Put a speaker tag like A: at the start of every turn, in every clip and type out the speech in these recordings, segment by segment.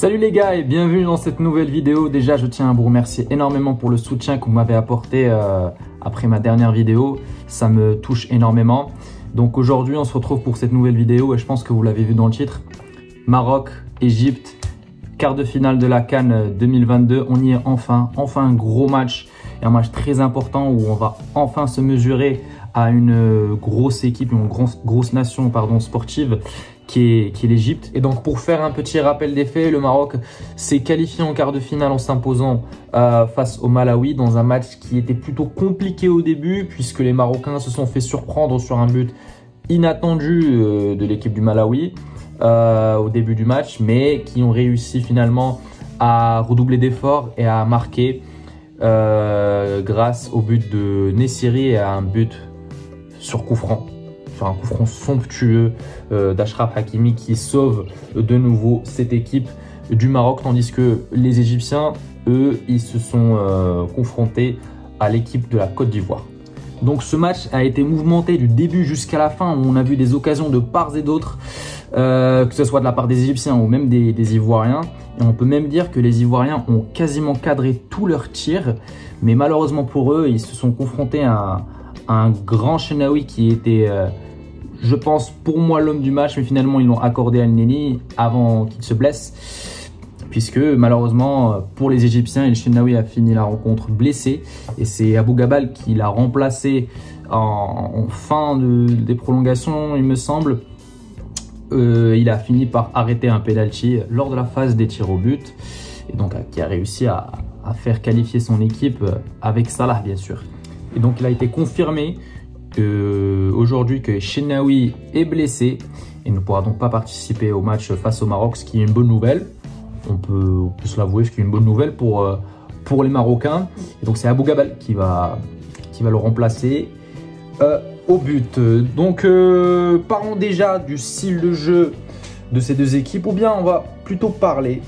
A: Salut les gars et bienvenue dans cette nouvelle vidéo. Déjà je tiens à vous remercier énormément pour le soutien que vous m'avez apporté après ma dernière vidéo. Ça me touche énormément. Donc aujourd'hui on se retrouve pour cette nouvelle vidéo et je pense que vous l'avez vu dans le titre. Maroc, Égypte, quart de finale de la CAN 2022. On y est enfin un gros match. Et un match très important où on va enfin se mesurer à une grosse équipe, une grosse nation sportive qui est l'Égypte. Et donc pour faire un petit rappel des faits, le Maroc s'est qualifié en quart de finale en s'imposant face au Malawi dans un match qui était plutôt compliqué au début puisque les Marocains se sont fait surprendre sur un but inattendu de l'équipe du Malawi au début du match, mais qui ont réussi finalement à redoubler d'efforts et à marquer grâce au but de Nessiri et à un but sur coup franc. Un coup franc somptueux d'Achraf Hakimi qui sauve de nouveau cette équipe du Maroc, tandis que les Égyptiens, eux, ils se sont confrontés à l'équipe de la Côte d'Ivoire. Donc ce match a été mouvementé du début jusqu'à la fin, où on a vu des occasions de part et d'autre, que ce soit de la part des Égyptiens ou même des Ivoiriens. Et on peut même dire que les Ivoiriens ont quasiment cadré tous leurs tirs, mais malheureusement pour eux, ils se sont confrontés à un grand Chenaoui qui était... je pense pour moi l'homme du match, mais finalement ils l'ont accordé à El-Neni avant qu'il se blesse, puisque malheureusement pour les Égyptiens, El Shenaoui a fini la rencontre blessé et c'est Abou Gabal qui l'a remplacé en fin des prolongations, il me semble. Il a fini par arrêter un penalty lors de la phase des tirs au but et donc qui a réussi à faire qualifier son équipe avec Salah bien sûr. Et donc il a été confirmé aujourd'hui que Shenaoui est blessé et ne pourra donc pas participer au match face au Maroc, ce qui est une bonne nouvelle. On peut se l'avouer, ce qui est une bonne nouvelle pour les Marocains. Et donc c'est Abou Gabal qui va le remplacer au but. Donc parlons déjà du style de jeu de ces deux équipes, ou bien on va plutôt parler,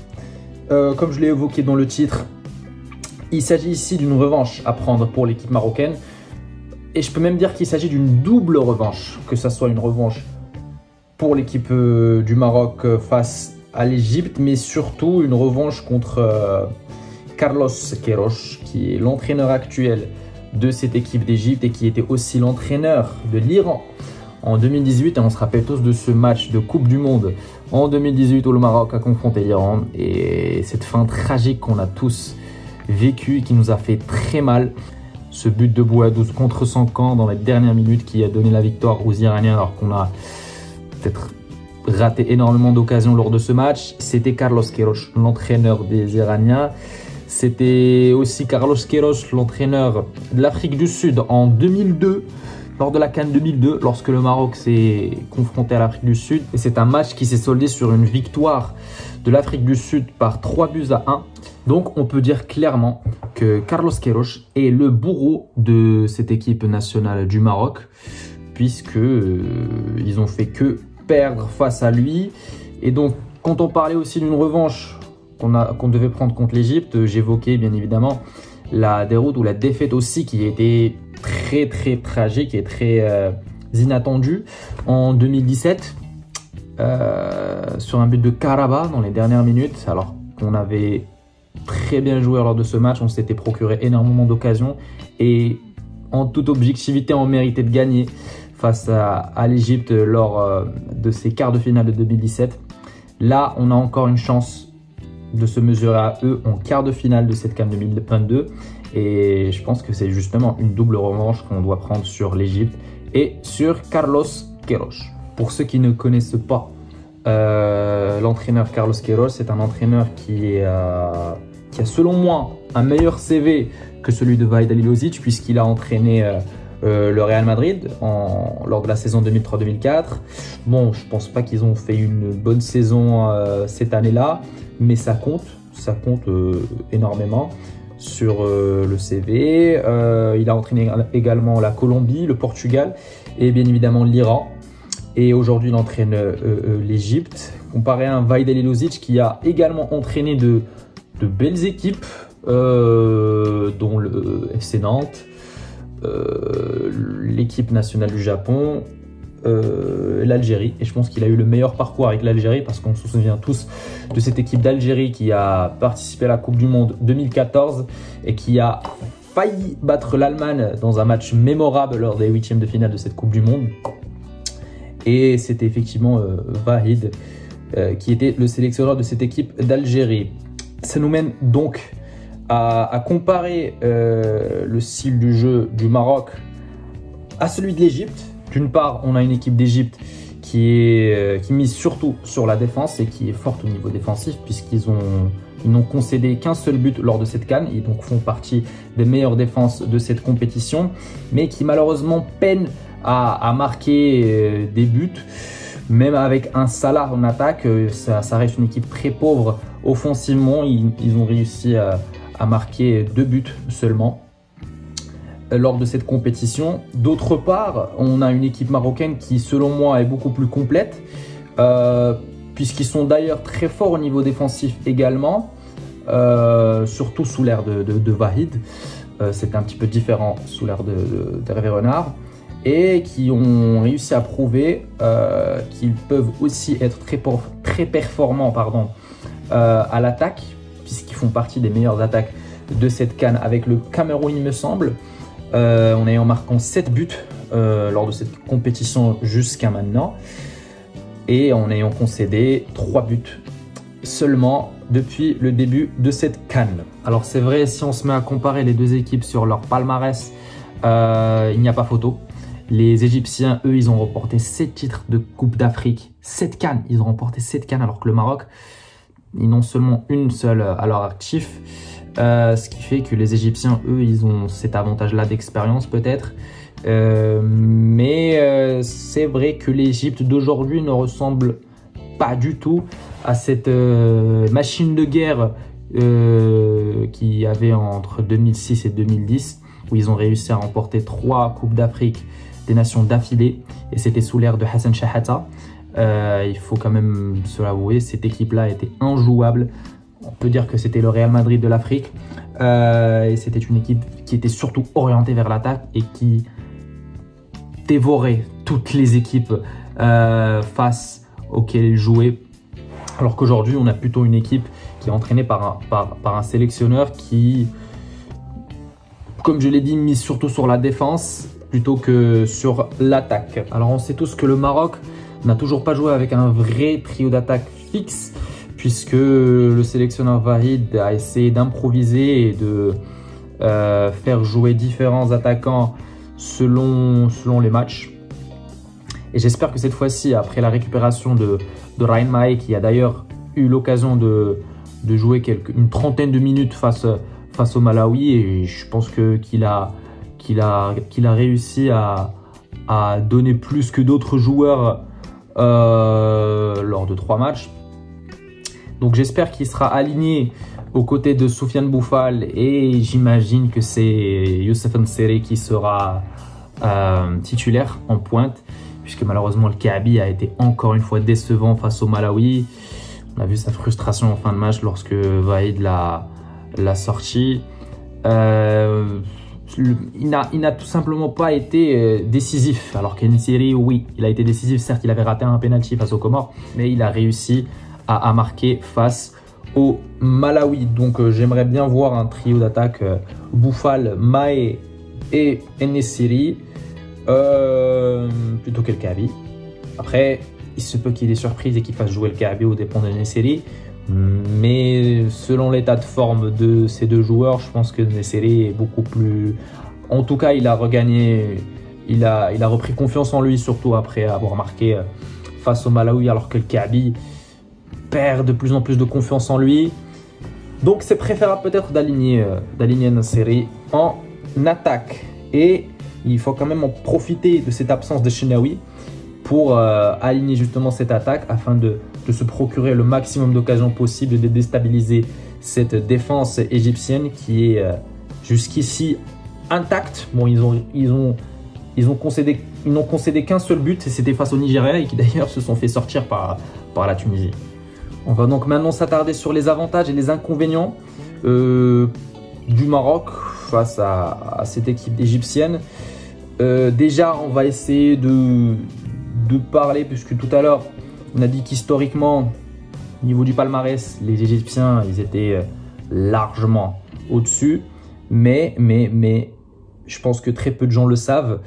A: comme je l'ai évoqué dans le titre, il s'agit ici d'une revanche à prendre pour l'équipe marocaine. Et je peux même dire qu'il s'agit d'une double revanche, que ce soit une revanche pour l'équipe du Maroc face à l'Égypte, mais surtout une revanche contre Carlos Queiroz, qui est l'entraîneur actuel de cette équipe d'Égypte et qui était aussi l'entraîneur de l'Iran en 2018. Et on se rappelle tous de ce match de Coupe du Monde en 2018 où le Maroc a confronté l'Iran. Et cette fin tragique qu'on a tous vécue et qui nous a fait très mal. Ce but de Bouadouz contre son camp dans les dernières minutes qui a donné la victoire aux Iraniens alors qu'on a peut-être raté énormément d'occasions lors de ce match. C'était Carlos Queiroz, l'entraîneur des Iraniens. C'était aussi Carlos Queiroz, l'entraîneur de l'Afrique du Sud en 2002, lors de la CAN 2002, lorsque le Maroc s'est confronté à l'Afrique du Sud. Et c'est un match qui s'est soldé sur une victoire de l'Afrique du Sud par 3-1. Donc on peut dire clairement que Carlos Queiroz est le bourreau de cette équipe nationale du Maroc, puisque ils ont fait que perdre face à lui. Et donc quand on parlait aussi d'une revanche qu'on devait prendre contre l'Égypte, j'évoquais bien évidemment la déroute ou la défaite aussi qui était très tragique et très inattendue en 2017 sur un but de Karaba dans les dernières minutes, alors qu'on avait très bien joué lors de ce match. On s'était procuré énormément d'occasions et en toute objectivité on méritait de gagner face à l'Égypte lors de ces quarts de finale de 2017. Là on a encore une chance de se mesurer à eux en quart de finale de cette CAN 2022 et je pense que c'est justement une double revanche qu'on doit prendre sur l'Égypte et sur Carlos Queiroz. Pour ceux qui ne connaissent pas l'entraîneur Carlos Queiroz, c'est un entraîneur qui a selon moi un meilleur CV que celui de Vahid Halilović, puisqu'il a entraîné le Real Madrid lors de la saison 2003-2004. Bon, je pense pas qu'ils ont fait une bonne saison cette année-là, mais ça compte énormément sur le CV. Il a entraîné également la Colombie, le Portugal et bien évidemment l'Iran. Et aujourd'hui, il entraîne l'Égypte. Comparé à un Vahid Halilović qui a également entraîné de belles équipes, dont le FC Nantes, l'équipe nationale du Japon, l'Algérie. Et je pense qu'il a eu le meilleur parcours avec l'Algérie parce qu'on se souvient tous de cette équipe d'Algérie qui a participé à la Coupe du Monde 2014 et qui a failli battre l'Allemagne dans un match mémorable lors des huitièmes de finale de cette Coupe du Monde. Et c'était effectivement Vahid qui était le sélectionneur de cette équipe d'Algérie. Ça nous mène donc à comparer le style du jeu du Maroc à celui de l'Égypte. D'une part, on a une équipe d'Égypte qui mise surtout sur la défense et qui est forte au niveau défensif puisqu'ils n'ont concédé qu'un seul but lors de cette CAN. Ils donc font partie des meilleures défenses de cette compétition, mais qui malheureusement peinent à marquer des buts. Même avec un Salah en attaque, ça reste une équipe très pauvre offensivement. Ils ont réussi à marquer 2 buts seulement lors de cette compétition. D'autre part, on a une équipe marocaine qui, selon moi, est beaucoup plus complète, puisqu'ils sont d'ailleurs très forts au niveau défensif également, surtout sous l'ère de Vahid. C'était un petit peu différent sous l'ère d'Hervé Renard, et qui ont réussi à prouver qu'ils peuvent aussi être très performants à l'attaque, puisqu'ils font partie des meilleures attaques de cette CAN avec le Cameroun, il me semble, en ayant marqué 7 buts lors de cette compétition jusqu'à maintenant, et en ayant concédé 3 buts seulement depuis le début de cette CAN. Alors c'est vrai, si on se met à comparer les deux équipes sur leur palmarès, il n'y a pas photo. Les Égyptiens, eux, ils ont remporté 7 titres de Coupe d'Afrique, 7 CAN, ils ont remporté 7 CAN, alors que le Maroc, ils n'ont seulement une seule à leur actif. Ce qui fait que les Égyptiens, eux, ils ont cet avantage-là d'expérience peut-être. Mais c'est vrai que l'Égypte d'aujourd'hui ne ressemble pas du tout à cette machine de guerre qu'il y avait entre 2006 et 2010, où ils ont réussi à remporter 3 Coupes d'Afrique des Nations d'affilée, et c'était sous l'ère de Hassan Shahata. Il faut quand même se l'avouer, cette équipe-là était injouable. On peut dire que c'était le Real Madrid de l'Afrique, et c'était une équipe qui était surtout orientée vers l'attaque et qui dévorait toutes les équipes face auxquelles ils jouaient. Alors qu'aujourd'hui, on a plutôt une équipe qui est entraînée par un sélectionneur qui, comme je l'ai dit, mise surtout sur la défense plutôt que sur l'attaque. Alors on sait tous que le Maroc n'a toujours pas joué avec un vrai trio d'attaque fixe, puisque le sélectionneur Vahid a essayé d'improviser et de faire jouer différents attaquants selon les matchs. Et j'espère que cette fois-ci, après la récupération de Ryan Mahe, qui a d'ailleurs eu l'occasion de jouer une trentaine de minutes face au Malawi, et je pense qu'il a réussi à donner plus que d'autres joueurs lors de 3 matchs. Donc j'espère qu'il sera aligné aux côtés de Soufiane Boufal, et j'imagine que c'est Youssef N'Sery qui sera titulaire en pointe, puisque malheureusement le Kaabi a été encore une fois décevant face au Malawi. On a vu sa frustration en fin de match lorsque Vahid l'a sorti. Il n'a tout simplement pas été décisif, alors qu'N'Sery, oui, il a été décisif. Certes, il avait raté un penalty face aux Comores, mais il a réussi à marquer face au Malawi. Donc j'aimerais bien voir un trio d'attaque Boufal, Mahe et N'Sery plutôt que le Kaabi. Après, il se peut qu'il y ait des surprises et qu'il fasse jouer le Kaabi aux dépens de N'Sery, mais selon l'état de forme de ces deux joueurs, je pense que N'Sery est beaucoup plus... En tout cas, il a regagné, il a repris confiance en lui, surtout après avoir marqué face au Malawi, alors que le Kaabi perd de plus en plus de confiance en lui. Donc c'est préférable peut-être d'aligner N'Sery en attaque. Et il faut quand même en profiter de cette absence de Chenaoui pour aligner justement cette attaque afin de se procurer le maximum d'occasions possibles et de déstabiliser cette défense égyptienne qui est jusqu'ici intacte. Bon, ils n'ont concédé qu'un seul but, et c'était face au Nigeria, et qui d'ailleurs se sont fait sortir par la Tunisie. On va donc maintenant s'attarder sur les avantages et les inconvénients du Maroc face à cette équipe égyptienne. Déjà, on va essayer de de parler, puisque tout à l'heure, on a dit qu'historiquement, au niveau du palmarès, les Égyptiens, ils étaient largement au-dessus. Mais, je pense que très peu de gens le savent.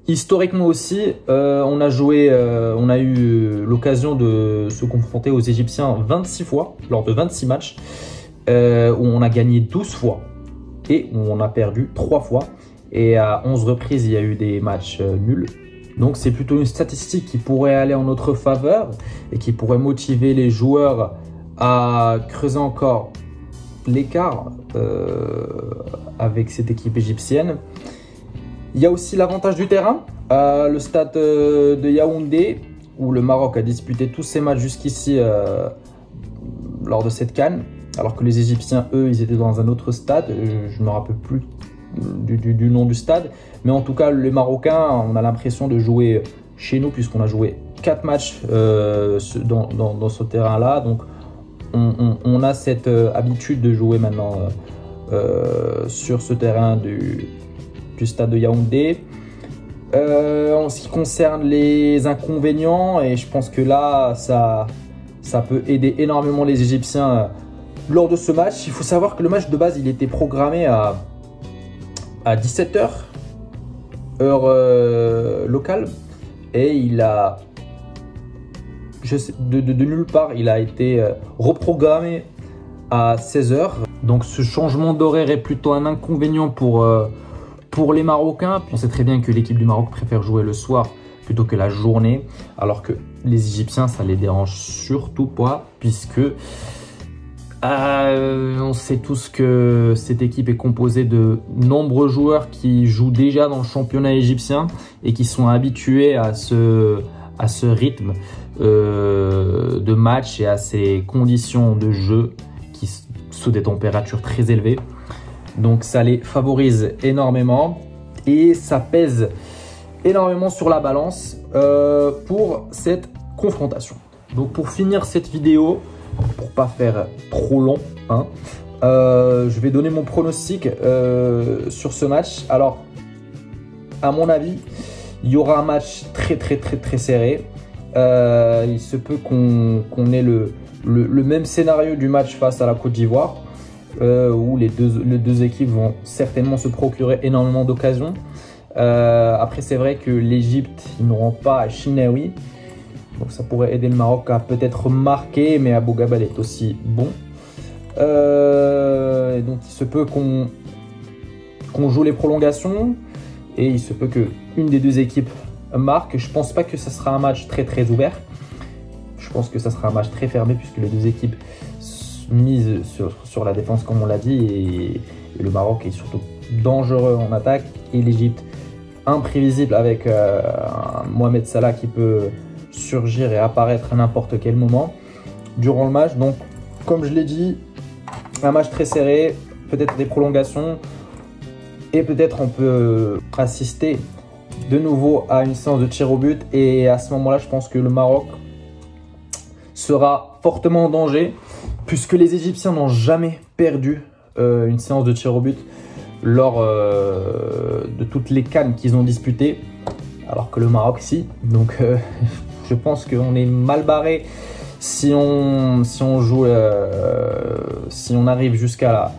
A: Historiquement aussi, on a eu l'occasion de se confronter aux Égyptiens 26 fois, lors de 26 matchs, où on a gagné 12 fois et où on a perdu 3 fois. Et à 11 reprises, il y a eu des matchs nuls. Donc c'est plutôt une statistique qui pourrait aller en notre faveur et qui pourrait motiver les joueurs à creuser encore l'écart avec cette équipe égyptienne. Il y a aussi l'avantage du terrain, le stade de Yaoundé, où le Maroc a disputé tous ses matchs jusqu'ici lors de cette CAN, alors que les Égyptiens, eux, ils étaient dans un autre stade. Je ne me rappelle plus du nom du stade, mais en tout cas, les Marocains, on a l'impression de jouer chez nous, puisqu'on a joué 4 matchs dans ce terrain-là. Donc, on a cette habitude de jouer maintenant sur ce terrain du stade de Yaoundé. En ce qui concerne les inconvénients, et je pense que là, ça peut aider énormément les Égyptiens lors de ce match. Il faut savoir que le match de base, il était programmé à 17 h, heure locale, et il a, de nulle part, il a été reprogrammé à 16 h. Donc ce changement d'horaire est plutôt un inconvénient pour les Marocains. On sait très bien que l'équipe du Maroc préfère jouer le soir plutôt que la journée, alors que les Égyptiens, ça les dérange surtout pas, puisque on sait tous que cette équipe est composée de nombreux joueurs qui jouent déjà dans le championnat égyptien et qui sont habitués à ce rythme de match et à ces conditions de jeu qui sous des températures très élevées. Donc ça les favorise énormément et ça pèse énormément sur la balance pour cette confrontation. Donc pour finir cette vidéo, pour pas faire trop long, hein, je vais donner mon pronostic sur ce match. Alors à mon avis, il y aura un match très serré. Il se peut qu'on ait le même scénario du match face à la Côte d'Ivoire, où les deux équipes vont certainement se procurer énormément d'occasions. Après, c'est vrai que l'Égypte, ils n'auront pas Chinaoui, donc ça pourrait aider le Maroc à peut-être marquer, mais Abou Gabal est aussi bon. Donc il se peut qu'on joue les prolongations et il se peut qu'une des deux équipes marque. Je pense pas que ce sera un match très ouvert. Je pense que ça sera un match très fermé, puisque les deux équipes misent sur la défense, comme on l'a dit, et le Maroc est surtout dangereux en attaque, et l'Égypte imprévisible avec Mohamed Salah qui peut surgir et apparaître à n'importe quel moment durant le match. Donc comme je l'ai dit, un match très serré, peut-être des prolongations, et peut-être on peut assister de nouveau à une séance de tir au but, et à ce moment-là, je pense que le Maroc sera fortement en danger, puisque les Égyptiens n'ont jamais perdu une séance de tir au but lors de toutes les CAN qu'ils ont disputées, alors que le Maroc si. Donc je pense qu'on est mal barré si on arrive jusqu'au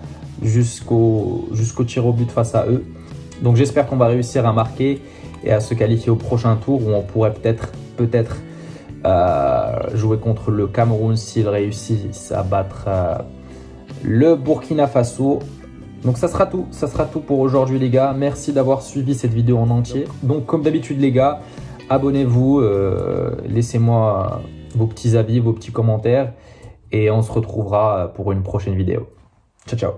A: tir au but face à eux. Donc j'espère qu'on va réussir à marquer et à se qualifier au prochain tour, où on pourrait peut-être jouer contre le Cameroun s'ils réussissent à battre le Burkina Faso. Donc ça sera tout pour aujourd'hui les gars. Merci d'avoir suivi cette vidéo en entier. Donc comme d'habitude les gars, abonnez-vous, laissez-moi vos petits avis, vos petits commentaires, et on se retrouvera pour une prochaine vidéo. Ciao ciao.